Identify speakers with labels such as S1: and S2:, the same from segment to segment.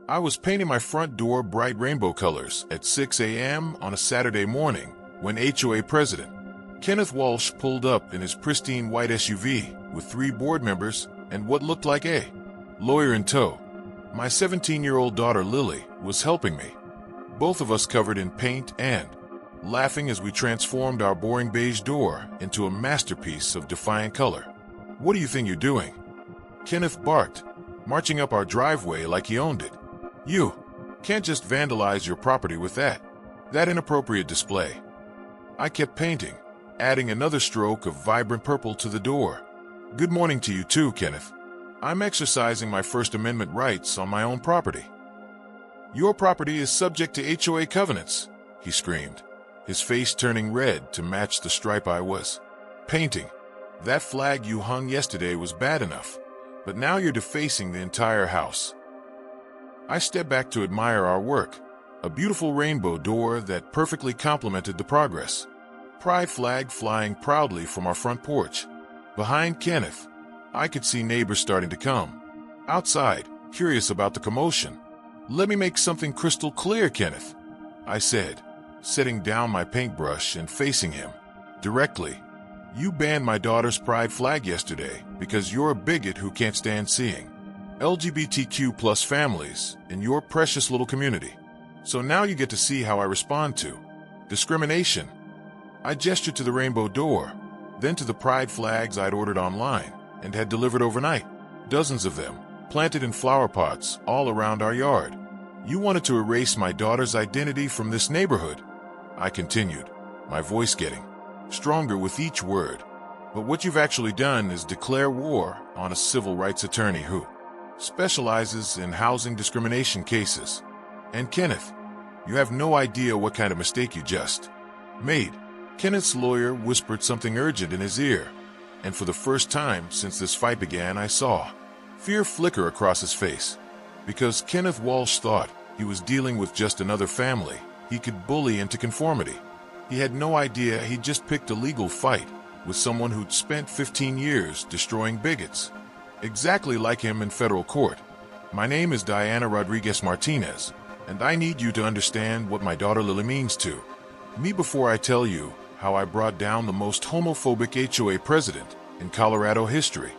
S1: I was painting my front door bright rainbow colors at 6 a.m. on a Saturday morning when HOA president Kenneth Walsh pulled up in his pristine white SUV with 3 board members and what looked like a lawyer in tow. My 17-year-old daughter Lily was helping me, both of us covered in paint and laughing as we transformed our boring beige door into a masterpiece of defiant color. "What do you think you're doing?" Kenneth barked, marching up our driveway like he owned it. "You can't just vandalize your property with that inappropriate display." I kept painting, adding another stroke of vibrant purple to the door. "Good morning to you too, Kenneth. I'm exercising my First Amendment rights on my own property." "Your property is subject to HOA covenants," he screamed, his face turning red to match the stripe I was painting. "That flag you hung yesterday was bad enough, but now you're defacing the entire house." I stepped back to admire our work, a beautiful rainbow door that perfectly complemented the progress. Pride flag flying proudly from our front porch. Behind Kenneth, I could see neighbors starting to come outside, curious about the commotion. "Let me make something crystal clear, Kenneth," I said, setting down my paintbrush and facing him directly. "You banned my daughter's pride flag yesterday because you're a bigot who can't stand seeing LGBTQ+ families in your precious little community. So now you get to see how I respond to discrimination." I gestured to the rainbow door, then to the pride flags I'd ordered online and had delivered overnight, dozens of them, planted in flower pots all around our yard. "You wanted to erase my daughter's identity from this neighborhood," I continued, my voice getting stronger with each word. "But what you've actually done is declare war on a civil rights attorney who specializes in housing discrimination cases. And Kenneth, you have no idea what kind of mistake you just made." Kenneth's lawyer whispered something urgent in his ear, and for the first time since this fight began, I saw fear flicker across his face. Because Kenneth Walsh thought he was dealing with just another family he could bully into conformity. He had no idea he'd just picked a legal fight with someone who'd spent 15 years destroying bigots, exactly like him in federal court. "My name is Diana Rodriguez Martinez, and I need you to understand what my daughter Lily means to me before I tell you how I brought down the most homophobic HOA president in Colorado history."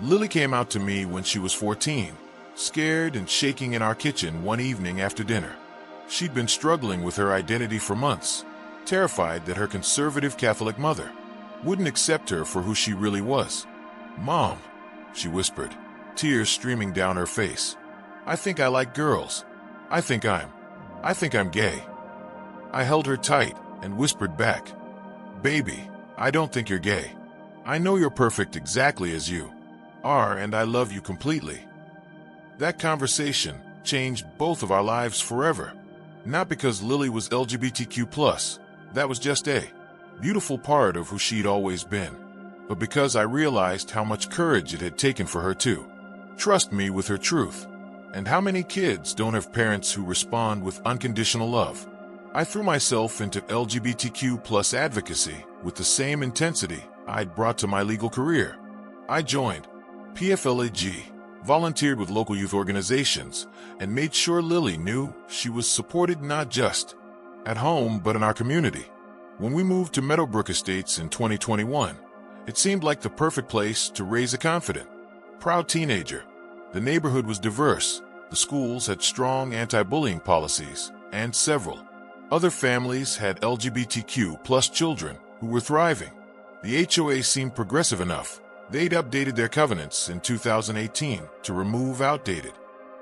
S1: Lily came out to me when she was 14, scared and shaking in our kitchen one evening after dinner. She'd been struggling with her identity for months, terrified that her conservative Catholic mother wouldn't accept her for who she really was. "Mom," she whispered, tears streaming down her face, "I think I like girls. I think I'm gay." I held her tight and whispered back, "Baby, I don't think you're gay. I know you're perfect exactly as you are, and I love you completely." That conversation changed both of our lives forever. Not because Lily was LGBTQ+, that was just a beautiful part of who she'd always been, but because I realized how much courage it had taken for her to trust me with her truth. And how many kids don't have parents who respond with unconditional love? I threw myself into LGBTQ+ advocacy with the same intensity I'd brought to my legal career. I joined PFLAG, volunteered with local youth organizations, and made sure Lily knew she was supported not just at home but in our community. When we moved to Meadowbrook Estates in 2021, it seemed like the perfect place to raise a confident, proud teenager. The neighborhood was diverse, the schools had strong anti-bullying policies, and several other families had LGBTQ+ children who were thriving. The HOA seemed progressive enough. They'd updated their covenants in 2018 to remove outdated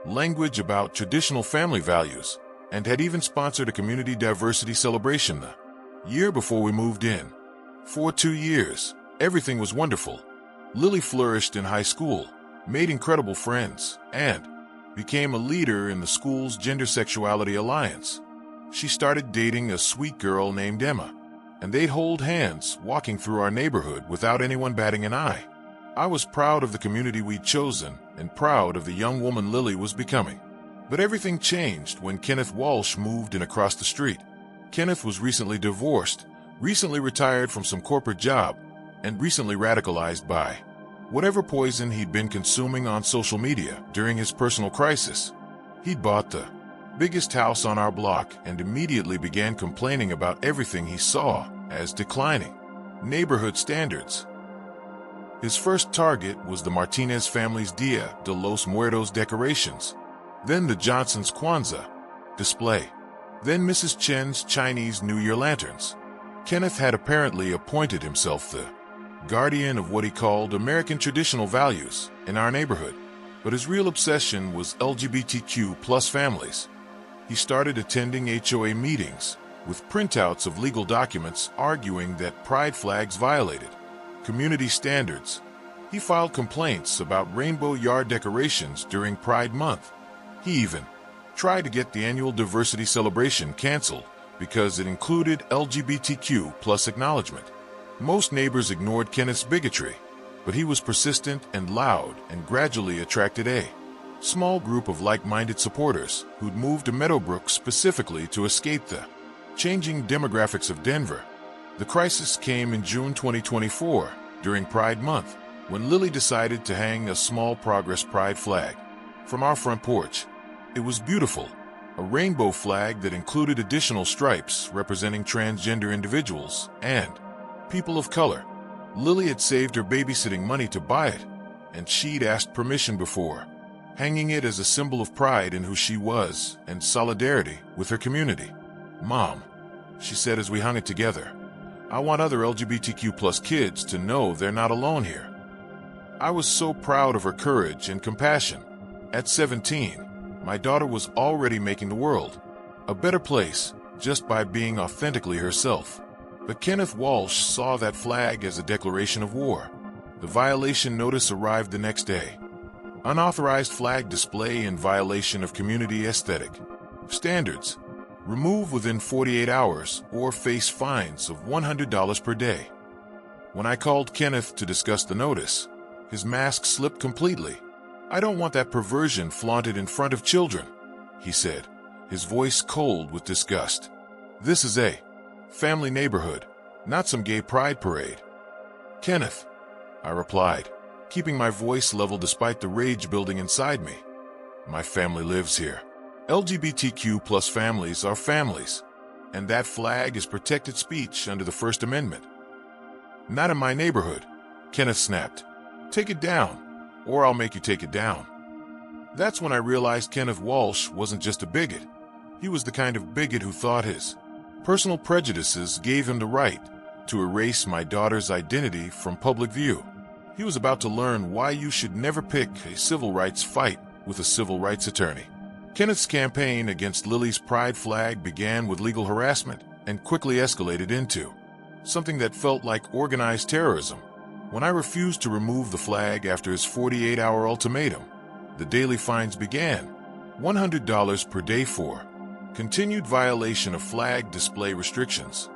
S1: language about traditional family values, and had even sponsored a community diversity celebration the year before we moved in. For 2 years, everything was wonderful. Lily flourished in high school, made incredible friends, and became a leader in the school's Gender Sexuality Alliance. She started dating a sweet girl named Emma, and they'd hold hands walking through our neighborhood without anyone batting an eye. I was proud of the community we'd chosen and proud of the young woman Lily was becoming. But everything changed when Kenneth Walsh moved in across the street. Kenneth was recently divorced, recently retired from some corporate job, and recently radicalized by whatever poison he'd been consuming on social media during his personal crisis. He'd bought the biggest house on our block and immediately began complaining about everything he saw as declining neighborhood standards. His first target was the Martinez family's Dia de los Muertos decorations, then the Johnsons' Kwanzaa display, then Mrs. Chen's Chinese New Year lanterns. Kenneth had apparently appointed himself the guardian of what he called American traditional values in our neighborhood, but his real obsession was LGBTQ+ families. He started attending HOA meetings with printouts of legal documents arguing that pride flags violated community standards. He filed complaints about rainbow yard decorations during Pride Month. He even tried to get the annual diversity celebration canceled because it included LGBTQ+ acknowledgement. Most neighbors ignored Kenneth's bigotry, but he was persistent and loud and gradually attracted a small group of like-minded supporters who'd moved to Meadowbrook specifically to escape the changing demographics of Denver. The crisis came in June 2024 during Pride Month, when Lily decided to hang a small Progress Pride flag from our front porch. It was beautiful, a rainbow flag that included additional stripes representing transgender individuals and people of color. Lily had saved her babysitting money to buy it, and she'd asked permission before, hanging it as a symbol of pride in who she was and solidarity with her community. "Mom," she said as we hung it together, "I want other LGBTQ+ kids to know they're not alone here." I was so proud of her courage and compassion. At 17, my daughter was already making the world a better place just by being authentically herself. But Kenneth Walsh saw that flag as a declaration of war. The violation notice arrived the next day. Unauthorized flag display in violation of community aesthetic standards. Remove within 48 hours or face fines of $100 per day. When I called Kenneth to discuss the notice, his mask slipped completely. "I don't want that perversion flaunted in front of children," he said, his voice cold with disgust. "This is a family neighborhood, not some gay pride parade." "Kenneth," I replied, keeping my voice level despite the rage building inside me, "my family lives here. LGBTQ+ families are families, and that flag is protected speech under the First Amendment." "Not in my neighborhood," Kenneth snapped. "Take it down, or I'll make you take it down." That's when I realized Kenneth Walsh wasn't just a bigot. He was the kind of bigot who thought his personal prejudices gave him the right to erase my daughter's identity from public view. He was about to learn why you should never pick a civil rights fight with a civil rights attorney. Kenneth's campaign against Lily's pride flag began with legal harassment and quickly escalated into something that felt like organized terrorism. When I refused to remove the flag after his 48-hour ultimatum, the daily fines began. $100 per day for continued violation of flag display restrictions.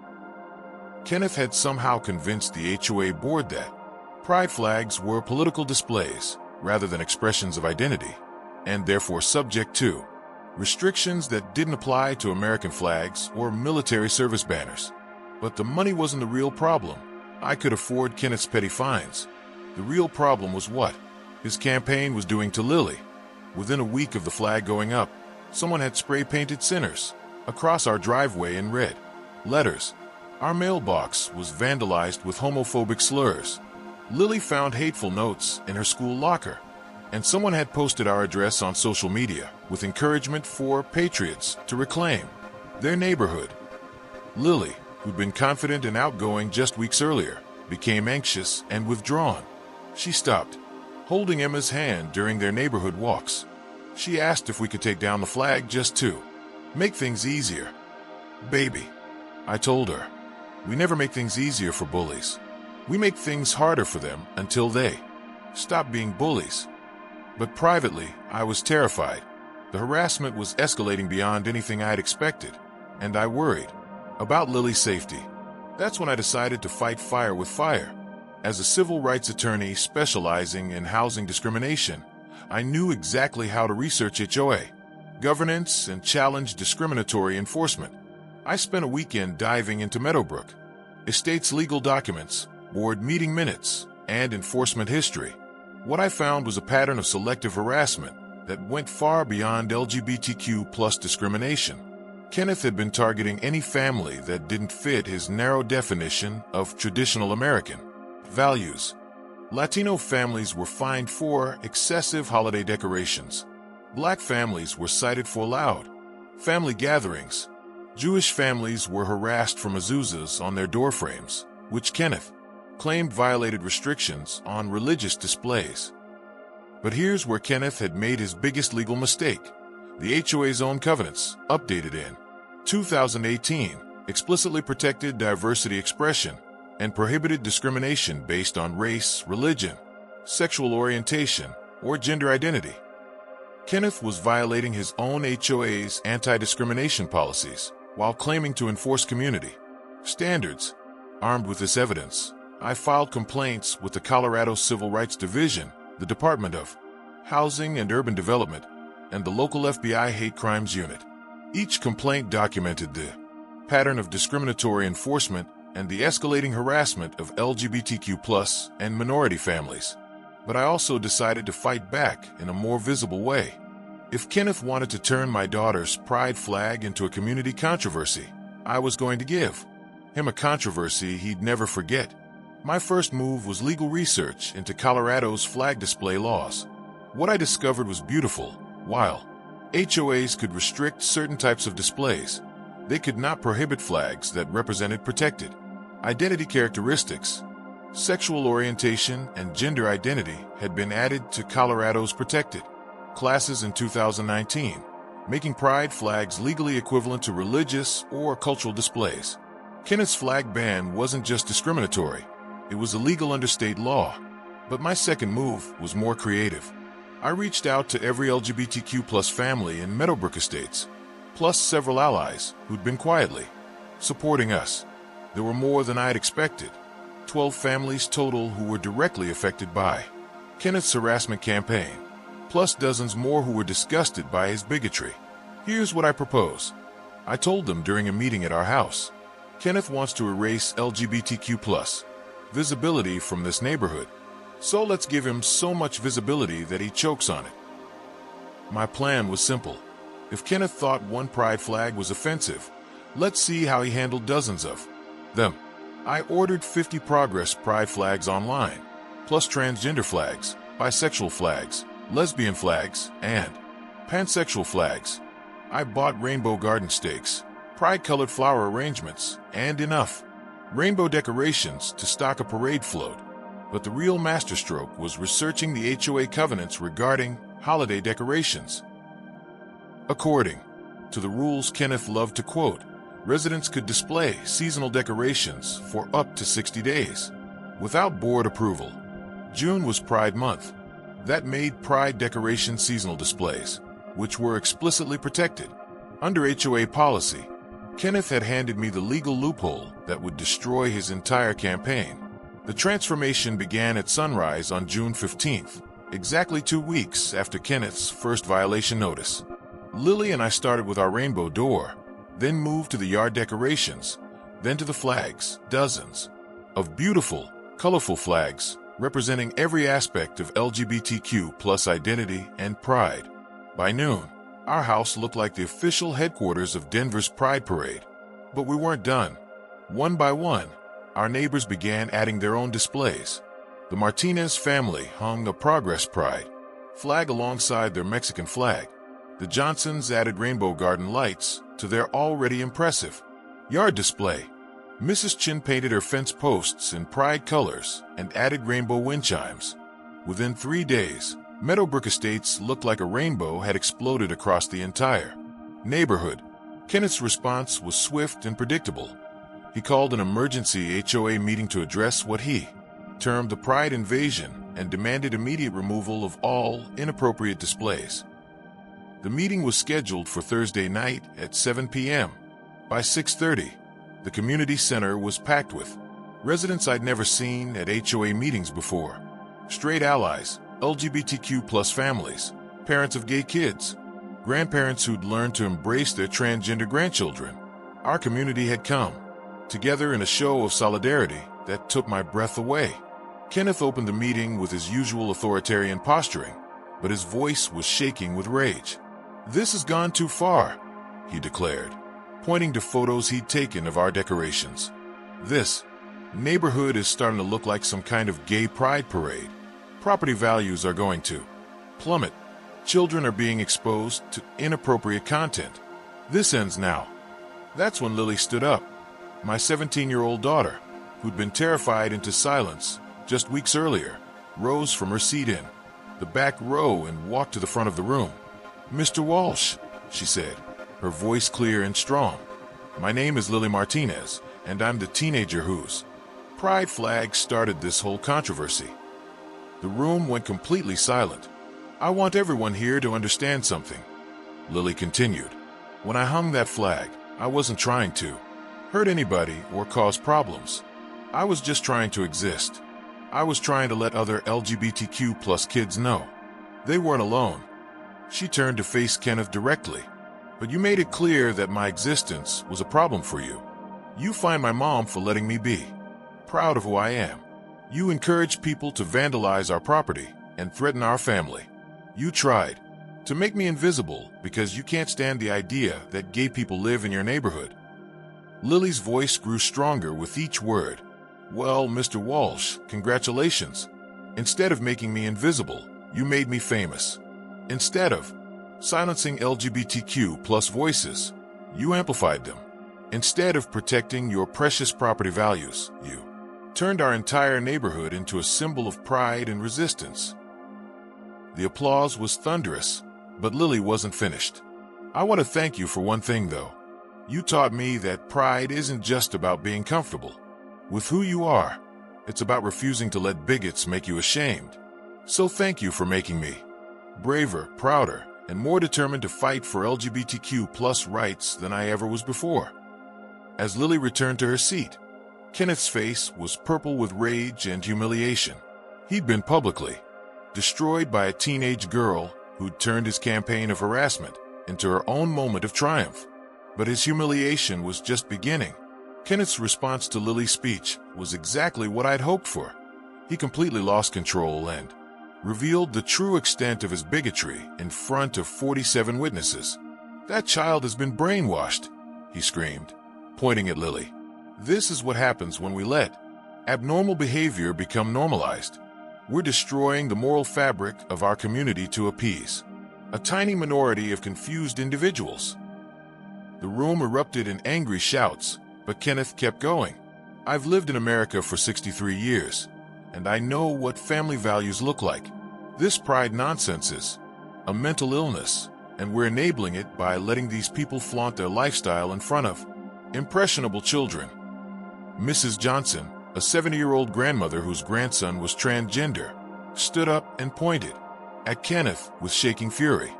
S1: Kenneth had somehow convinced the HOA board that pride flags were political displays rather than expressions of identity, and therefore subject to restrictions that didn't apply to American flags or military service banners. But the money wasn't the real problem. I could afford Kenneth's petty fines. The real problem was what his campaign was doing to Lily. Within a week of the flag going up, someone had spray-painted sinners across our driveway in red letters. Our mailbox was vandalized with homophobic slurs. Lily found hateful notes in her school locker, and someone had posted our address on social media with encouragement for patriots to reclaim their neighborhood. Lily, who'd been confident and outgoing just weeks earlier, became anxious and withdrawn. She stopped holding Emma's hand during their neighborhood walks. She asked if we could take down the flag just to make things easier. "Baby," I told her, "we never make things easier for bullies. We make things harder for them until they stop being bullies." But privately, I was terrified. The harassment was escalating beyond anything I had expected, and I worried about Lily's safety. That's when I decided to fight fire with fire. As a civil rights attorney specializing in housing discrimination, I knew exactly how to research HOA governance and challenge discriminatory enforcement. I spent a weekend diving into Meadowbrook estate's legal documents, board meeting minutes, and enforcement history. What I found was a pattern of selective harassment that went far beyond LGBTQ plus discrimination. Kenneth had been targeting any family that didn't fit his narrow definition of traditional American values. Latino families were fined for excessive holiday decorations. Black families were cited for loud family gatherings. Jewish families were harassed for mezuzahs on their doorframes, which Kenneth claimed violated restrictions on religious displays. But here's where Kenneth had made his biggest legal mistake. The HOA's own covenants, updated in 2018, explicitly protected diversity expression and prohibited discrimination based on race, religion, sexual orientation, or gender identity. Kenneth was violating his own HOA's anti-discrimination policies while claiming to enforce community standards. Armed with this evidence, I filed complaints with the Colorado Civil Rights Division, the Department of Housing and Urban Development, and the local FBI Hate Crimes Unit. Each complaint documented the pattern of discriminatory enforcement and the escalating harassment of LGBTQ+ and minority families. But I also decided to fight back in a more visible way. If Kenneth wanted to turn my daughter's pride flag into a community controversy, I was going to give him a controversy he'd never forget. My first move was legal research into Colorado's flag display laws. What I discovered was beautiful. While HOAs could restrict certain types of displays, they could not prohibit flags that represented protected identity characteristics. Sexual orientation and gender identity had been added to Colorado's protected classes in 2019, making pride flags legally equivalent to religious or cultural displays. Kenneth's flag ban wasn't just discriminatory, it was illegal under state law. But my second move was more creative. I reached out to every LGBTQ+ family in Meadowbrook Estates, plus several allies who'd been quietly supporting us. There were more than I had expected. 12 families total who were directly affected by Kenneth's harassment campaign, plus dozens more who were disgusted by his bigotry. Here's what I propose. I told them during a meeting at our house. Kenneth wants to erase LGBTQ+ visibility from this neighborhood. So let's give him so much visibility that he chokes on it. My plan was simple. If Kenneth thought one pride flag was offensive, let's see how he handled dozens of them. I ordered 50 Progress pride flags online, plus transgender flags, bisexual flags, lesbian flags, and pansexual flags. I bought rainbow garden stakes, pride-colored flower arrangements, and enough rainbow decorations to stock a parade float. But the real masterstroke was researching the HOA covenants regarding holiday decorations. According to the rules Kenneth loved to quote, residents could display seasonal decorations for up to 60 days without board approval. June was Pride Month. That made Pride decoration seasonal displays, which were explicitly protected under HOA policy. Kenneth had handed me the legal loophole that would destroy his entire campaign. The transformation began at sunrise on June 15th, exactly 2 weeks after Kenneth's first violation notice. Lily and I started with our rainbow door, then moved to the yard decorations, then to the flags, dozens of beautiful, colorful flags representing every aspect of LGBTQ+ identity and pride. By noon, our house looked like the official headquarters of Denver's Pride Parade. But we weren't done. One by one, our neighbors began adding their own displays. The Martinez family hung a Progress Pride flag alongside their Mexican flag. The Johnsons added rainbow garden lights to their already impressive yard display. Mrs. Chin painted her fence posts in pride colors and added rainbow wind chimes. Within 3 days, Meadowbrook Estates looked like a rainbow had exploded across the entire neighborhood. Kenneth's response was swift and predictable. He called an emergency HOA meeting to address what he termed the pride invasion and demanded immediate removal of all inappropriate displays. The meeting was scheduled for Thursday night at 7 p.m. By 6:30, the community center was packed with residents I'd never seen at HOA meetings before. Straight allies, LGBTQ+ families, parents of gay kids, grandparents who'd learned to embrace their transgender grandchildren. Our community had come together in a show of solidarity that took my breath away. Kenneth opened the meeting with his usual authoritarian posturing. but his voice was shaking with rage. "This has gone too far," he declared, pointing to photos he'd taken of our decorations. "This neighborhood is starting to look like some kind of gay pride parade. Property values are going to plummet. Children are being exposed to inappropriate content. This ends now." That's when Lily stood up. My 17-year-old daughter, who'd been terrified into silence just weeks earlier, rose from her seat in the back row and walked to the front of the room. "Mr. Walsh," she said, her voice clear and strong. "My name is Lily Martinez, and I'm the teenager whose pride flag started this whole controversy." The room went completely silent. "I want everyone here to understand something," Lily continued. "When I hung that flag, I wasn't trying to hurt anybody or cause problems. I was just trying to exist. I was trying to let other LGBTQ+ kids know they weren't alone." She turned to face Kenneth directly. "But you made it clear that my existence was a problem for you. You fined my mom for letting me be proud of who I am. You encouraged people to vandalize our property and threaten our family. You tried to make me invisible because you can't stand the idea that gay people live in your neighborhood." Lily's voice grew stronger with each word. "Well, Mr. Walsh, congratulations. Instead of making me invisible, you made me famous. Instead of silencing LGBTQ+ voices, you amplified them. Instead of protecting your precious property values, you turned our entire neighborhood into a symbol of pride and resistance." The applause was thunderous, but Lily wasn't finished. "I want to thank you for one thing, though. You taught me that pride isn't just about being comfortable with who you are. It's about refusing to let bigots make you ashamed. So thank you for making me braver, prouder, and more determined to fight for LGBTQ+ rights than I ever was before." As Lily returned to her seat, Kenneth's face was purple with rage and humiliation. He'd been publicly destroyed by a teenage girl who'd turned his campaign of harassment into her own moment of triumph. But his humiliation was just beginning. Kenneth's response to Lily's speech was exactly what I'd hoped for. He completely lost control and revealed the true extent of his bigotry in front of 47 witnesses. "That child has been brainwashed," he screamed, pointing at Lily. "This is what happens when we let abnormal behavior become normalized. We're destroying the moral fabric of our community to appease a tiny minority of confused individuals." The room erupted in angry shouts, but Kenneth kept going. "I've lived in America for 63 years, and I know what family values look like. This pride nonsense is a mental illness, and we're enabling it by letting these people flaunt their lifestyle in front of impressionable children." Mrs. Johnson, a 70-year-old grandmother whose grandson was transgender, stood up and pointed at Kenneth with shaking fury.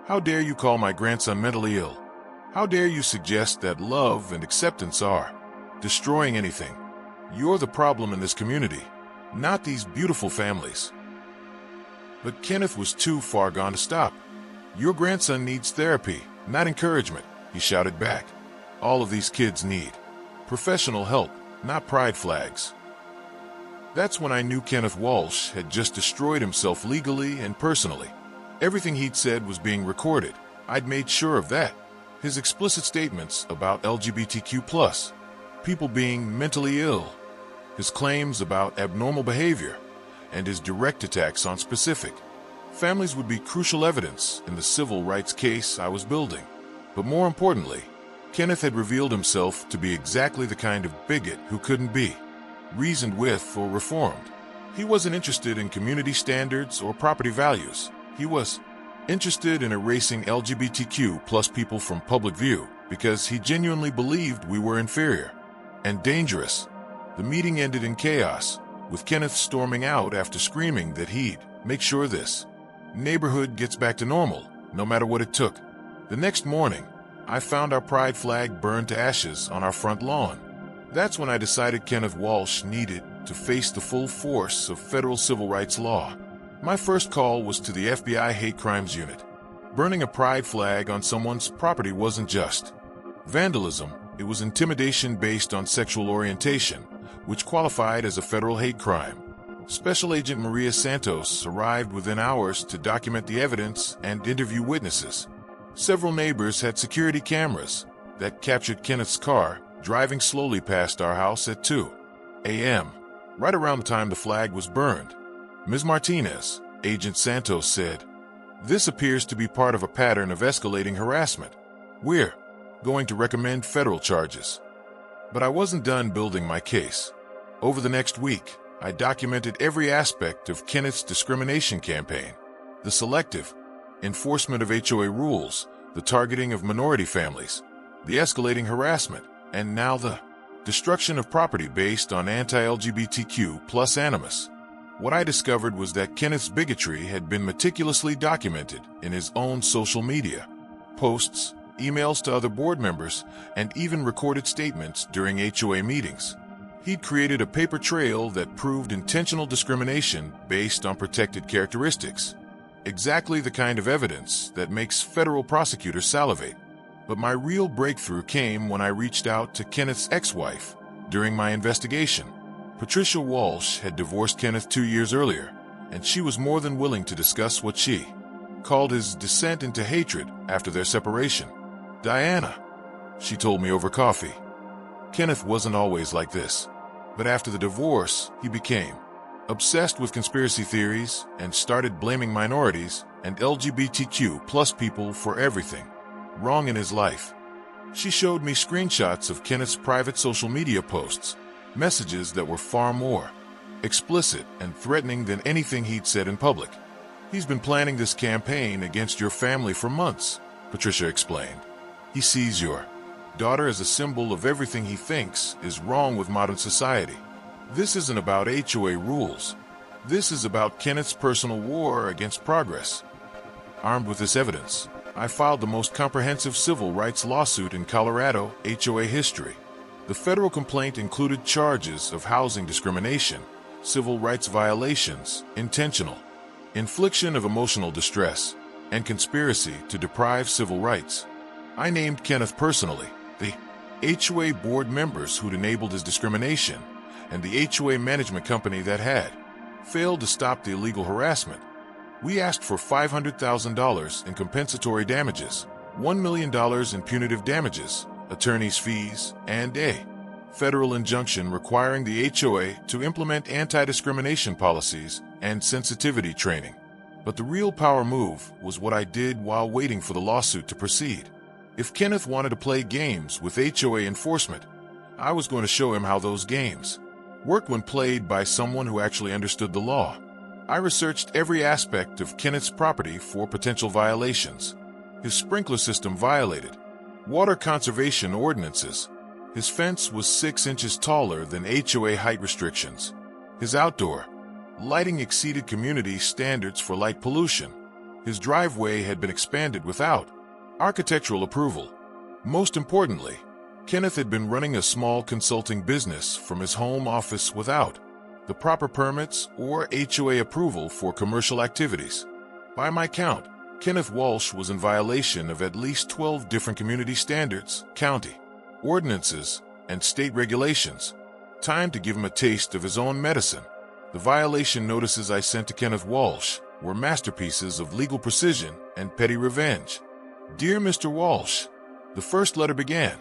S1: "How dare you call my grandson mentally ill? How dare you suggest that love and acceptance are destroying anything? You're the problem in this community, not these beautiful families." But Kenneth was too far gone to stop. "Your grandson needs therapy, not encouragement," he shouted back. "All of these kids need professional help, not pride flags." That's when I knew Kenneth Walsh had just destroyed himself legally and personally. Everything he'd said was being recorded. I'd made sure of that. His explicit statements about LGBTQ+, people being mentally ill, his claims about abnormal behavior, and his direct attacks on specific families would be crucial evidence in the civil rights case I was building. But more importantly, Kenneth had revealed himself to be exactly the kind of bigot who couldn't be reasoned with or reformed. He wasn't interested in community standards or property values. He was interested in erasing LGBTQ+ people from public view because he genuinely believed we were inferior and dangerous. The meeting ended in chaos, with Kenneth storming out after screaming that he'd make sure this neighborhood gets back to normal, no matter what it took. The next morning, I found our pride flag burned to ashes on our front lawn. That's when I decided Kenneth Walsh needed to face the full force of federal civil rights law. My first call was to the FBI Hate Crimes Unit. Burning a pride flag on someone's property wasn't just vandalism, it was intimidation based on sexual orientation, which qualified as a federal hate crime. Special Agent Maria Santos arrived within hours to document the evidence and interview witnesses. Several neighbors had security cameras that captured Kenneth's car driving slowly past our house at 2 a.m., right around the time the flag was burned. Ms. Martinez, Agent Santos said, "This appears to be part of a pattern of escalating harassment. We're going to recommend federal charges." But I wasn't done building my case. Over the next week, I documented every aspect of Kenneth's discrimination campaign: the selective enforcement of HOA rules, the targeting of minority families, the escalating harassment, and now the destruction of property based on anti-LGBTQ+ animus. What I discovered was that Kenneth's bigotry had been meticulously documented in his own social media posts, emails to other board members, and even recorded statements during HOA meetings. He'd created a paper trail that proved intentional discrimination based on protected characteristics. Exactly the kind of evidence that makes federal prosecutors salivate. But my real breakthrough came when I reached out to Kenneth's ex-wife during my investigation. Patricia Walsh had divorced Kenneth 2 years earlier, and she was more than willing to discuss what she called his descent into hatred after their separation. "Diana," she told me over coffee, "Kenneth wasn't always like this. But after the divorce, he became obsessed with conspiracy theories and started blaming minorities and LGBTQ+ people for everything wrong in his life." She showed me screenshots of Kenneth's private social media posts, messages that were far more explicit and threatening than anything he'd said in public. "He's been planning this campaign against your family for months," Patricia explained. "He sees your daughter as a symbol of everything he thinks is wrong with modern society. This isn't about HOA rules. This is about Kenneth's personal war against progress." Armed with this evidence, I filed the most comprehensive civil rights lawsuit in Colorado HOA history. The federal complaint included charges of housing discrimination, civil rights violations, intentional infliction of emotional distress, and conspiracy to deprive civil rights. I named Kenneth personally, the HOA board members who'd enabled his discrimination, and the HOA management company that had failed to stop the illegal harassment. We asked for $500,000 in compensatory damages, $1 million in punitive damages, attorney's fees, and a federal injunction requiring the HOA to implement anti-discrimination policies and sensitivity training. But the real power move was what I did while waiting for the lawsuit to proceed. If Kenneth wanted to play games with HOA enforcement, I was going to show him how those games worked when played by someone who actually understood the law. I researched every aspect of Kenneth's property for potential violations. His sprinkler system violated water conservation ordinances. His fence was 6 inches taller than HOA height restrictions. His outdoor lighting exceeded community standards for light pollution. His driveway had been expanded without architectural approval. Most importantly, Kenneth had been running a small consulting business from his home office without the proper permits or HOA approval for commercial activities. By my count, Kenneth Walsh was in violation of at least 12 different community standards, county ordinances, and state regulations. Time to give him a taste of his own medicine. The violation notices I sent to Kenneth Walsh were masterpieces of legal precision and petty revenge. "Dear Mr. Walsh," the first letter began,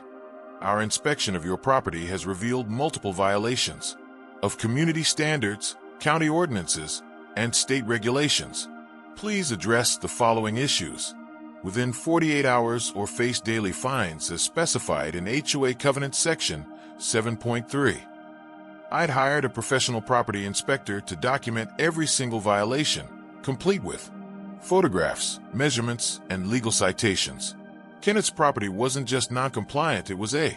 S1: "Our inspection of your property has revealed multiple violations of community standards, county ordinances, and state regulations. Please address the following issues within 48 hours or face daily fines as specified in HOA Covenant Section 7.3. I'd hired a professional property inspector to document every single violation, complete with photographs, measurements, and legal citations. Kenneth's property wasn't just non-compliant, it was a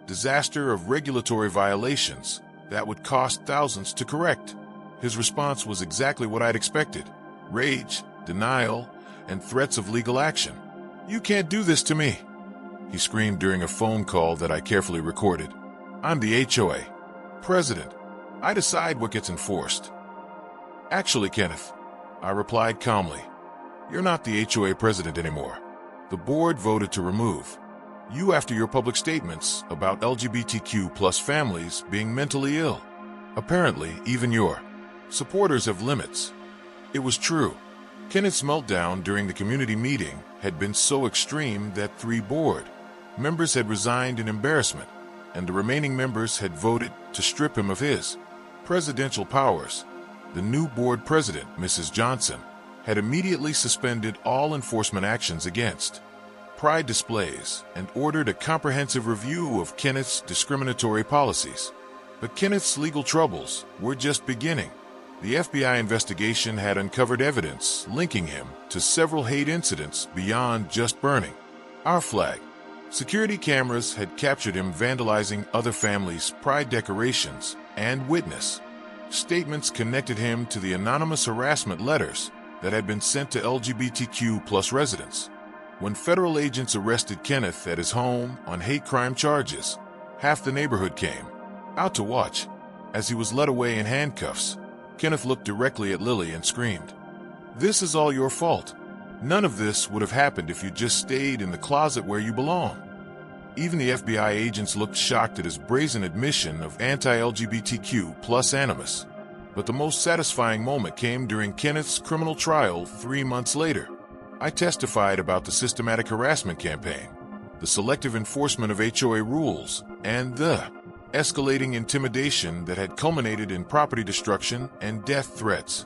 S1: disaster of regulatory violations that would cost thousands to correct." His response was exactly what I'd expected: rage, denial, and threats of legal action. "You can't do this to me," he screamed during a phone call that I carefully recorded. "I'm the HOA president. I decide what gets enforced." "Actually, Kenneth," I replied calmly, "you're not the HOA president anymore. The board voted to remove you after your public statements about LGBTQ+ families being mentally ill. Apparently, even your Supporters have limits. It was true. Kenneth's meltdown during the community meeting had been so extreme that 3 board members had resigned in embarrassment, and the remaining members had voted to strip him of his presidential powers. The new board president, Mrs. Johnson, had immediately suspended all enforcement actions against pride displays and ordered a comprehensive review of Kenneth's discriminatory policies. But Kenneth's legal troubles were just beginning. The FBI investigation had uncovered evidence linking him to several hate incidents beyond just burning our flag. Security cameras had captured him vandalizing other families' pride decorations, and witness statements connected him to the anonymous harassment letters that had been sent to LGBTQ+ residents. When federal agents arrested Kenneth at his home on hate crime charges, half the neighborhood came out to watch. As he was led away in handcuffs, Kenneth looked directly at Lily and screamed, "This is all your fault. None of this would have happened if you just stayed in the closet where you belong." Even the FBI agents looked shocked at his brazen admission of anti-LGBTQ+ animus. But the most satisfying moment came during Kenneth's criminal trial 3 months later. I testified about the systematic harassment campaign, the selective enforcement of HOA rules, and the escalating intimidation that had culminated in property destruction and death threats.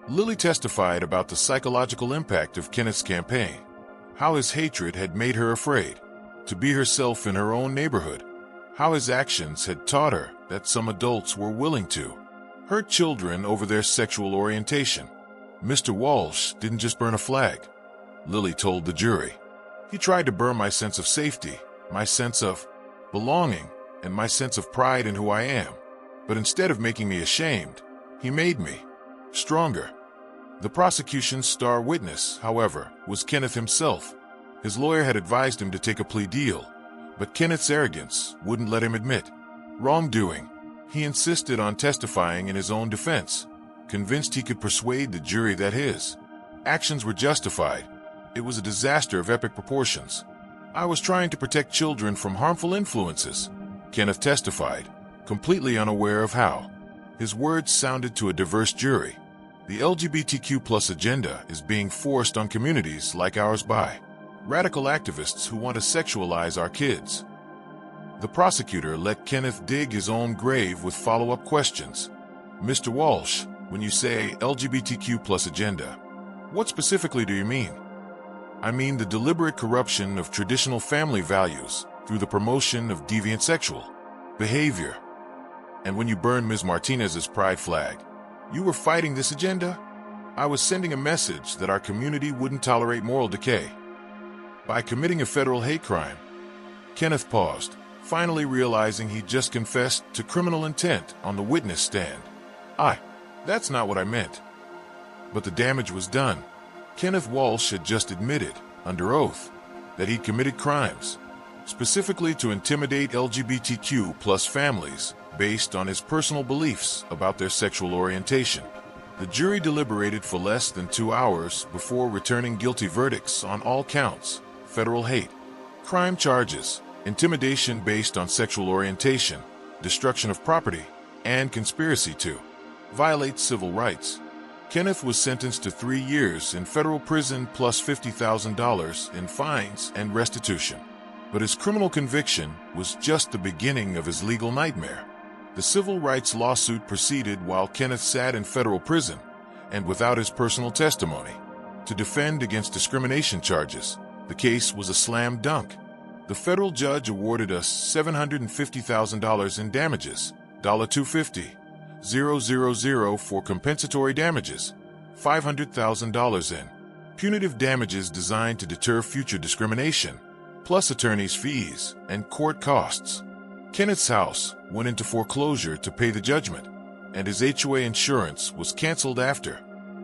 S1: Lily testified about the psychological impact of Kenneth's campaign, how his hatred had made her afraid to be herself in her own neighborhood, how his actions had taught her that some adults were willing to hurt children over their sexual orientation. "Mr. Walsh didn't just burn a flag," Lily told the jury. "He tried to burn my sense of safety, my sense of belonging, and my sense of pride in who I am. But instead of making me ashamed, he made me stronger." The prosecution's star witness, however, was Kenneth himself. His lawyer had advised him to take a plea deal, but Kenneth's arrogance wouldn't let him admit wrongdoing. He insisted on testifying in his own defense, convinced he could persuade the jury that his actions were justified. It was a disaster of epic proportions. "I was trying to protect children from harmful influences," Kenneth testified, completely unaware of how his words sounded to a diverse jury. The LGBTQ+ agenda is being forced on communities like ours by radical activists who want to sexualize our kids. The prosecutor let Kenneth dig his own grave with follow-up questions. "Mr. Walsh, when you say LGBTQ+ agenda, what specifically do you mean?" "I mean the deliberate corruption of traditional family values through the promotion of deviant sexual behavior. And when you burned Ms. Martinez's pride flag, you were fighting this agenda?" "I was sending a message that our community wouldn't tolerate moral decay by committing a federal hate crime." Kenneth paused, finally realizing he'd just confessed to criminal intent on the witness stand. That's not what I meant." But the damage was done. Kenneth Walsh had just admitted, under oath, that he'd committed crimes, specifically to intimidate LGBTQ+ families based on his personal beliefs about their sexual orientation. The jury deliberated for less than 2 hours before returning guilty verdicts on all counts: federal hate crime charges, intimidation based on sexual orientation, destruction of property, and conspiracy to violate civil rights. Kenneth was sentenced to 3 years in federal prison plus $50,000 in fines and restitution. But his criminal conviction was just the beginning of his legal nightmare. The civil rights lawsuit proceeded while Kenneth sat in federal prison, and without his personal testimony to defend against discrimination charges. The case was a slam dunk. The federal judge awarded us $750,000 in damages, $250,000 for compensatory damages, $500,000 in punitive damages designed to deter future discrimination, plus attorney's fees and court costs. Kenneth's house went into foreclosure to pay the judgment, and his HOA insurance was canceled after.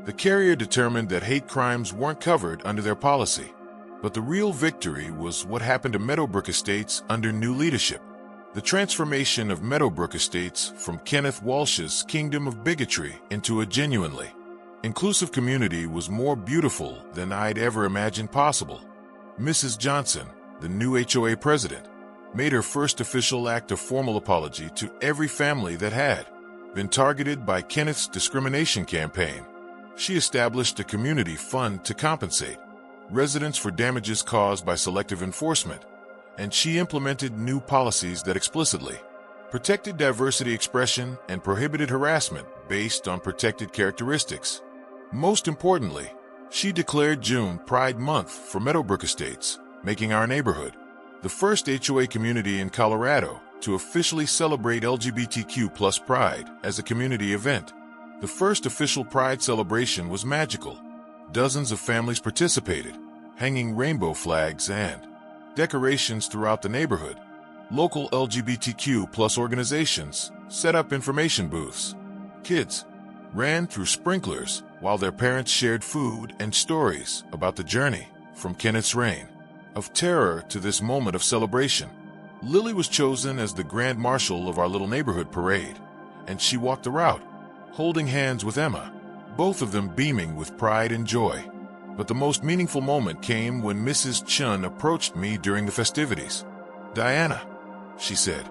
S1: The carrier determined that hate crimes weren't covered under their policy. But the real victory was what happened to Meadowbrook Estates under new leadership. The transformation of Meadowbrook Estates from Kenneth Walsh's kingdom of bigotry into a genuinely inclusive community was more beautiful than I'd ever imagined possible. Mrs. Johnson, the new HOA president, made her first official act of formal apology to every family that had been targeted by Kenneth's discrimination campaign. She established a community fund to compensate residents for damages caused by selective enforcement, and she implemented new policies that explicitly protected diversity expression and prohibited harassment based on protected characteristics. Most importantly, she declared June Pride Month for Meadowbrook Estates, making our neighborhood the first HOA community in Colorado to officially celebrate LGBTQ+ Pride as a community event. The first official Pride celebration was magical. Dozens of families participated, hanging rainbow flags and decorations throughout the neighborhood. Local LGBTQ+ organizations set up information booths. Kids ran through sprinklers while their parents shared food and stories about the journey from Kenneth's reign of terror to this moment of celebration. Lily was chosen as the Grand Marshal of our little neighborhood parade, and she walked the route, holding hands with Emma, both of them beaming with pride and joy. But the most meaningful moment came when Mrs. Chun approached me during the festivities. "Diana," she said,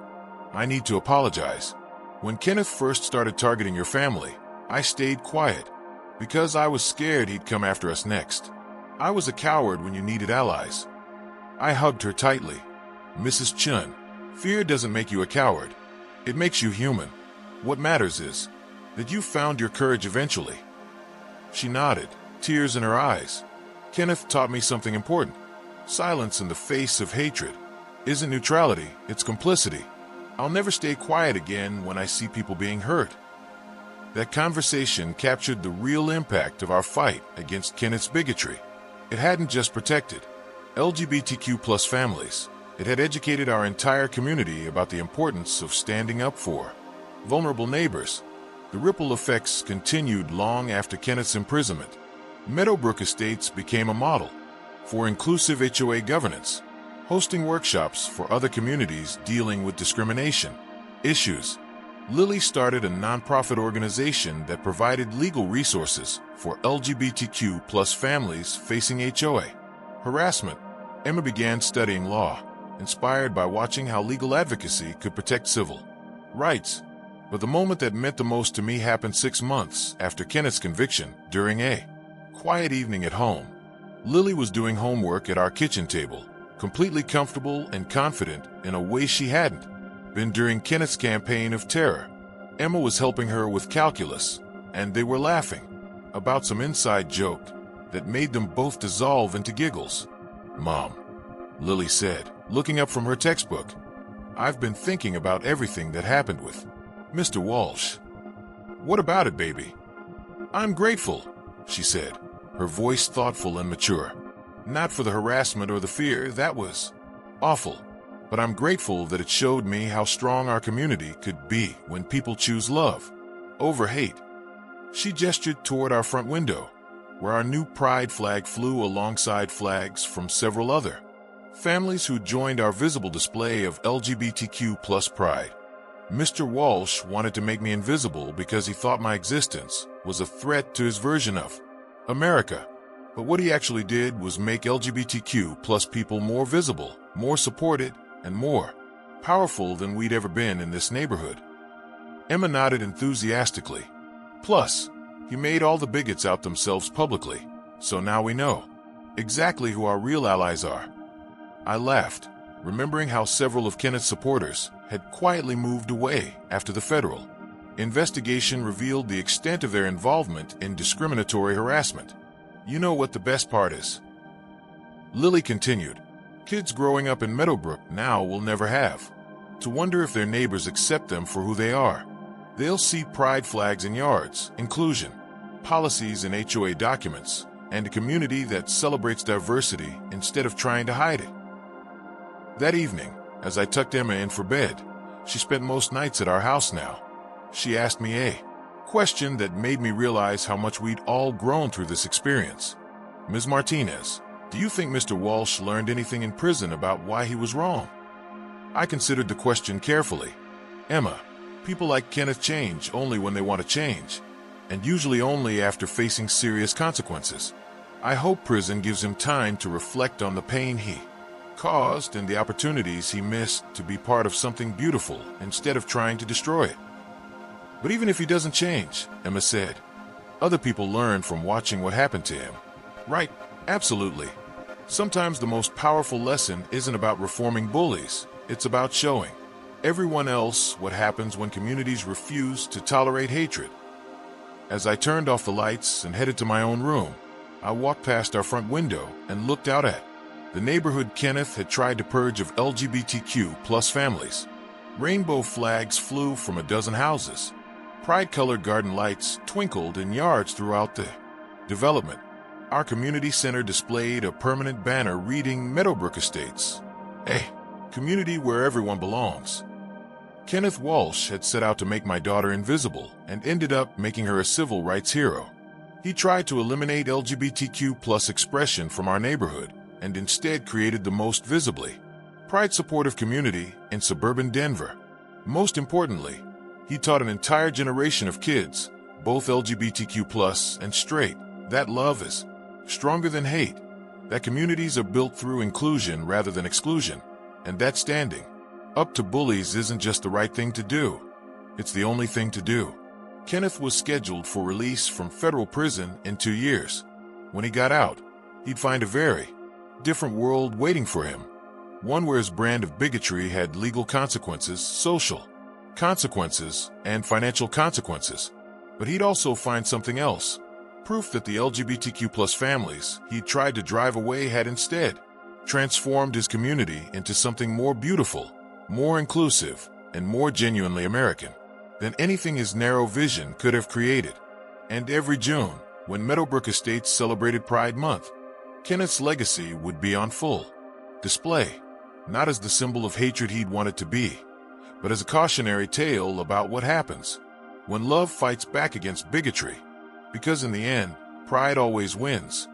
S1: "I need to apologize. When Kenneth first started targeting your family, I stayed quiet because I was scared he'd come after us next. I was a coward when you needed allies." I hugged her tightly. "Mrs. Chun, fear doesn't make you a coward. It makes you human. What matters is that you found your courage eventually." She nodded, tears in her eyes. "Kenneth taught me something important. Silence in the face of hatred isn't neutrality, it's complicity. I'll never stay quiet again when I see people being hurt." That conversation captured the real impact of our fight against Kenneth's bigotry. It hadn't just protected LGBTQ+ families. It had educated our entire community about the importance of standing up for vulnerable neighbors. The ripple effects continued long after Kenneth's imprisonment. Meadowbrook Estates became a model for inclusive HOA governance, hosting workshops for other communities dealing with discrimination issues. Lily started a nonprofit organization that provided legal resources for LGBTQ+ families facing HOA harassment. Emma began studying law, inspired by watching how legal advocacy could protect civil rights. But the moment that meant the most to me happened 6 months after Kenneth's conviction. During a quiet evening at home, Lily was doing homework at our kitchen table, completely comfortable and confident in a way she hadn't been during Kenneth's campaign of terror. Emma was helping her with calculus, and they were laughing about some inside joke that made them both dissolve into giggles. "Mom," Lily said, looking up from her textbook, "I've been thinking about everything that happened with Mr. Walsh." "What about it, baby?" "I'm grateful," she said, her voice thoughtful and mature. "Not for the harassment or the fear, that was awful. But I'm grateful that it showed me how strong our community could be when people choose love over hate." She gestured toward our front window, where our new pride flag flew alongside flags from several other families who joined our visible display of LGBTQ+ pride. Mr. Walsh wanted to make me invisible because he thought my existence was a threat to his version of America. But what he actually did was make LGBTQ+ people more visible, more supported, and more powerful than we'd ever been in this neighborhood. Emma nodded enthusiastically. "Plus, he made all the bigots out themselves publicly, so now we know exactly who our real allies are." I laughed, remembering how several of Kenneth's supporters had quietly moved away after the federal investigation revealed the extent of their involvement in discriminatory harassment. "You know what the best part is?" Lily continued. "Kids growing up in Meadowbrook now will never have to wonder if their neighbors accept them for who they are. They'll see pride flags in yards, inclusion policies in HOA documents, and a community that celebrates diversity instead of trying to hide it." That evening, as I tucked Emma in for bed, she spent most nights at our house now. She asked me a question that made me realize how much we'd all grown through this experience. "Ms. Martinez, do you think Mr. Walsh learned anything in prison about why he was wrong?" I considered the question carefully. "Emma, people like Kenneth change only when they want to change, and usually only after facing serious consequences. I hope prison gives him time to reflect on the pain he caused and the opportunities he missed to be part of something beautiful instead of trying to destroy it." But even if he doesn't change, Emma said, other people learn from watching what happened to him. Right, absolutely. Sometimes the most powerful lesson isn't about reforming bullies, it's about showing everyone else what happens when communities refuse to tolerate hatred. As I turned off the lights and headed to my own room, I walked past our front window and looked out at the neighborhood Kenneth had tried to purge of LGBTQ+ families. Rainbow flags flew from a dozen houses. Pride-colored garden lights twinkled in yards throughout the development. Our community center displayed a permanent banner reading Meadowbrook Estates, a community where everyone belongs. Kenneth Walsh had set out to make my daughter invisible and ended up making her a civil rights hero. He tried to eliminate LGBTQ+ expression from our neighborhood and instead created the most visibly pride-supportive community in suburban Denver. Most importantly, he taught an entire generation of kids, both LGBTQ+ and straight, that love is stronger than hate, that communities are built through inclusion rather than exclusion, and that standing up to bullies isn't just the right thing to do, it's the only thing to do. Kenneth was scheduled for release from federal prison in 2 years. When he got out, he'd find a very different world waiting for him, one where his brand of bigotry had legal consequences, social consequences, and financial consequences. But he'd also find something else, proof that the LGBTQ+ families he'd tried to drive away had instead transformed his community into something more beautiful, more inclusive, and more genuinely American than anything his narrow vision could have created. And every June, when Meadowbrook Estates celebrated Pride Month, Kenneth's legacy would be on full display, not as the symbol of hatred he'd wanted to be, but as a cautionary tale about what happens when love fights back against bigotry. Because in the end, pride always wins.